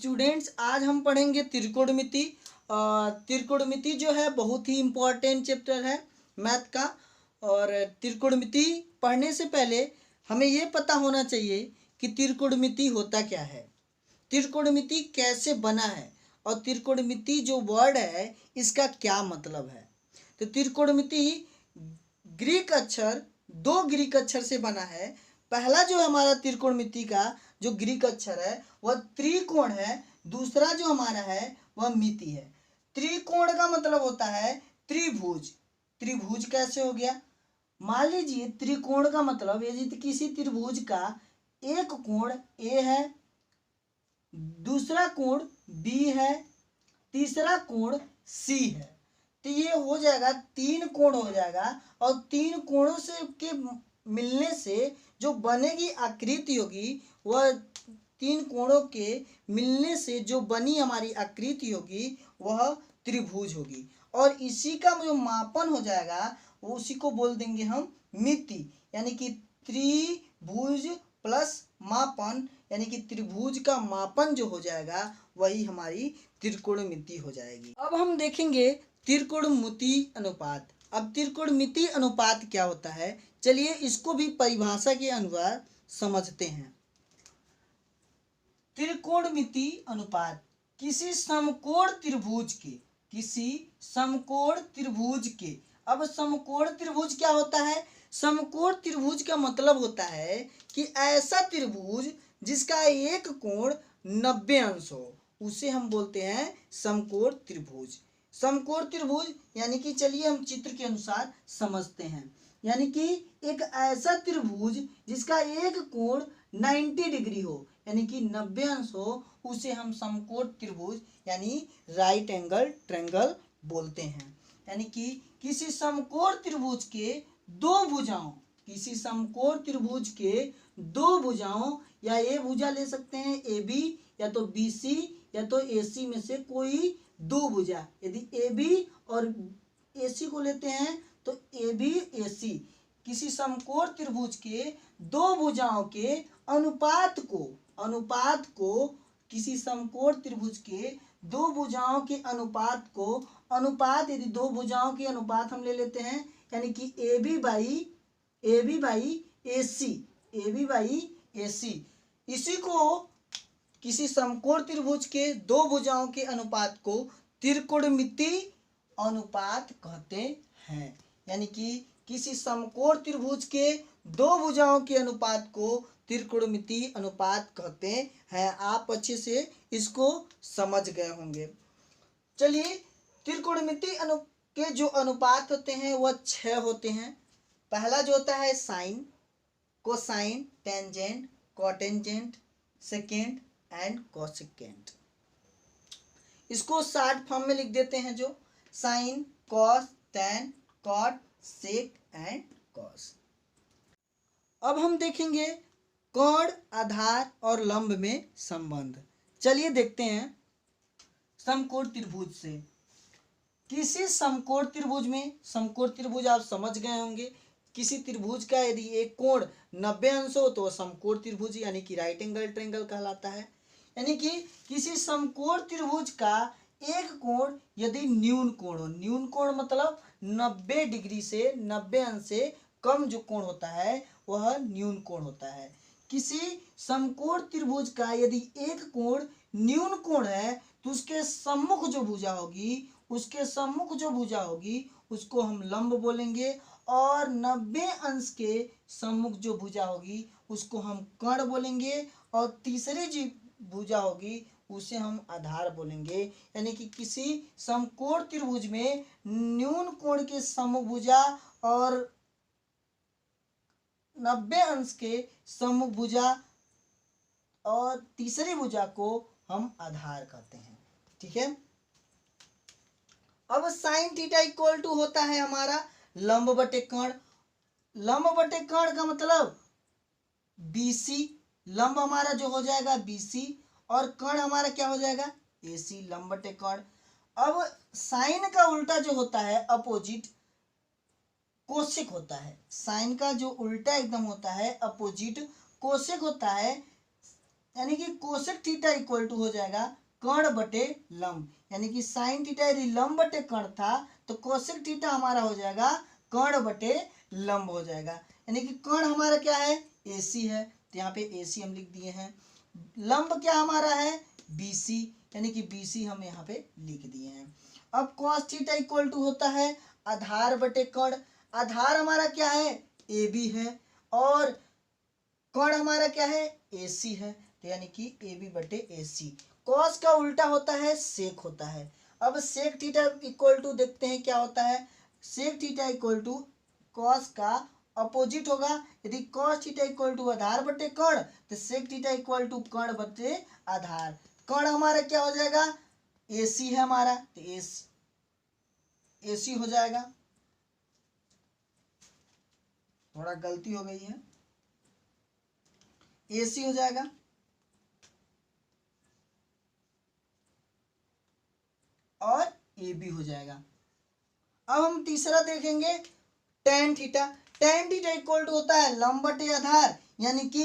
Students, आज हम पढ़ेंगे त्रिकोणमिति। त्रिकोणमिति जो है बहुत ही इम्पोर्टेंट चैप्टर है मैथ का। और त्रिकोणमिति पढ़ने से पहले हमें ये पता होना चाहिए कि त्रिकोणमिति होता क्या है, त्रिकोणमिति कैसे बना है और त्रिकोणमिति जो वर्ड है इसका क्या मतलब है। तो त्रिकोणमिति दो ग्रीक अक्षर से बना है। पहला जो हमारा त्रिकोणमिति का जो ग्रीक अक्षर है वह त्रिकोण है, दूसरा जो हमारा है वह मिति है। त्रिकोण का मतलब होता है त्रिभुज। त्रिभुज कैसे हो गया? मान लीजिए त्रिकोण का मतलब यदि किसी त्रिभुज का एक कोण ए है, दूसरा कोण बी है, तीसरा कोण सी है, तो ये हो जाएगा तीन कोण हो जाएगा। और तीन कोणों से के मिलने से जो बनेगी आकृति होगी, वह तीन कोणों के मिलने से जो बनी हमारी आकृति होगी वह त्रिभुज होगी। और इसी का जो मापन हो जाएगा वो उसी को बोल देंगे हम मिति, यानी कि त्रिभुज प्लस मापन, यानी कि त्रिभुज का मापन जो हो जाएगा वही हमारी त्रिकोणमिति हो जाएगी। अब हम देखेंगे त्रिकोणमिति अनुपात। अब त्रिकोणमिति अनुपात क्या होता है, चलिए इसको भी परिभाषा के अनुसार समझते हैं। त्रिकोणमिति अनुपात किसी समकोण त्रिभुज के, अब समकोण त्रिभुज क्या होता है? समकोण त्रिभुज का मतलब होता है कि ऐसा त्रिभुज जिसका एक कोण 90 अंश हो, उसे हम बोलते हैं समकोण त्रिभुज। समकोण त्रिभुज यानी कि चलिए हम चित्र के अनुसार समझते हैं, यानी कि एक ऐसा त्रिभुज जिसका एक कोण 90 डिग्री हो, यानी कि 90 अंश हो, उसे हम समकोण त्रिभुज यानी राइट एंगल ट्रायंगल बोलते हैं। यानी कि किसी समकोण त्रिभुज के दो भुजाओं या ए भुजा ले सकते हैं ए बी, या तो बी सी, या तो ए सी में से कोई दो भुजा। यदि ए बी और ए सी को लेते हैं तो ए बी ए सी, किसी समकोण त्रिभुज के दो भुजाओं के अनुपात को किसी समकोण त्रिभुज के दो भुजाओं के अनुपात यदि दो भुजाओं के अनुपात हम ले लेते हैं, यानी कि ए बी बाई ए सी, इसी को किसी समकोण त्रिभुज के दो भुजाओं के अनुपात को त्रिकोणमिति अनुपात कहते हैं। यानी कि किसी समकोण त्रिभुज के दो भुजाओं के अनुपात को त्रिकोणमिति अनुपात कहते हैं। आप अच्छे से इसको समझ गए होंगे। चलिए, त्रिकोणमिति के जो अनुपात होते हैं वह 6 होते हैं। पहला जो होता है sine, cosine, tangent, cotangent, secant and cosecant. इसको शॉर्ट फॉर्म में लिख देते हैं, जो sine, cos, tan, cot, sec and cos. अब हम देखेंगे कोण, आधार और लंब में संबंध। चलिए देखते हैं समकोण त्रिभुज से। किसी समकोण त्रिभुज में, समकोण त्रिभुज आप समझ गए होंगे, किसी त्रिभुज का यदि एक कोण 90 अंश हो तो वह समकोण त्रिभुज यानी कि राइट एंगल ट्रायंगल कहलाता है। यानी कि किसी समकोण त्रिभुज का एक कोण यदि न्यून कोण मतलब 90 डिग्री से 90 अंश से कम जो कोण होता है वह न्यून कोण होता है। किसी समकोण त्रिभुज का यदि एक कोण न्यून कोण है तो उसके सम्मुख जो भुजा होगी उसको हम लंब बोलेंगे, और 90 अंश के सम्मुख जो भुजा होगी उसको हम कर्ण बोलेंगे, और तीसरी जो भुजा होगी उसे हम आधार बोलेंगे। यानी कि किसी समकोण त्रिभुज में न्यून कोण के सम्मुख भुजा और 90 अंश के सम्मुख भुजा और तीसरी भुजा को हम आधार कहते हैं। ठीक है। अब साइन थीटा इक्वल टू होता है हमारा लंब बटे कर्ण। लंब बटे कर्ण का मतलब BC, लंब हमारा जो हो जाएगा BC और कर्ण हमारा क्या हो जाएगा AC, लंब बटे कर्ण। अब साइन का उल्टा जो होता है अपोजिट कोसेक होता है। साइन का जो उल्टा एकदम होता है अपोजिट कोसेक होता है। यानी कि कोसेक थीटा इक्वल टू हो जाएगा कर्ण बटे लंब, यानी कि साइन थीटा यदि लंब बटे कर्ण था तो कोसेक थीटा हमारा हो जाएगा कर्ण बटे लंब हो जाएगा। यानी कि कर्ण हमारा क्या है, AC है, तो यहाँ पे AC हम लिख दिए हैं। लंब क्या हमारा है, BC, यानी कि BC हम यहाँ पे लिख दिए हैं। अब कॉस थीटा इक्वल टू होता है आधार बटे कर्ण। आधार हमारा क्या है, AB है, और कर्ण हमारा क्या है, AC है, तो यानी कि AB बटे AC। कॉस का उल्टा होता है सेक होता है। अब सेक थीटा इक्वल टू देखते हैं क्या होता है। Sec theta equal to cos का अपोजिट होगा। यदि कॉस थीटा इक्वल टू आधार बटे कर्ण तो सेक थीटा इक्वल टू कर्ण बटे आधार। कर्ण हमारा क्या हो जाएगा, AC है हमारा, तो AC हो जाएगा। थोड़ा गलती हो गई है, AC हो जाएगा। और AB हो जाएगा। अब हम तीसरा देखेंगे tan theta. Tan theta equal to होता है लंब बटे आधार, यानी कि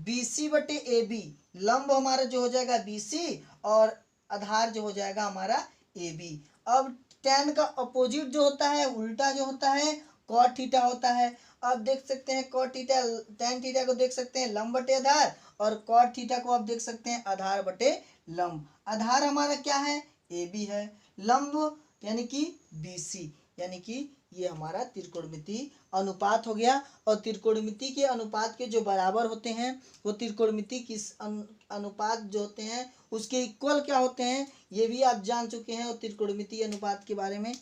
BC बटे AB। लंब हमारा जो हो जाएगा BC और आधार जो हो जाएगा हमारा AB। अब टेन का अपोजिट जो होता है, उल्टा जो होता है, कॉट थीटा होता है। अब देख सकते हैं कॉट थीटा, टेन थीटा को देख सकते हैं लंब बटे आधार, और कॉट थीटा को आप देख सकते हैं आधार बटे लंब। आधार हमारा क्या है, AB है, लंब यानी कि BC, यानी कि ये हमारा त्रिकोणमिति अनुपात हो गया। और त्रिकोणमिति के अनुपात के जो बराबर होते हैं वो त्रिकोणमिति किस अनुपात जो होते हैं उसके इक्वल क्या होते हैं ये भी आप जान चुके हैं, और त्रिकोणमिति अनुपात के बारे में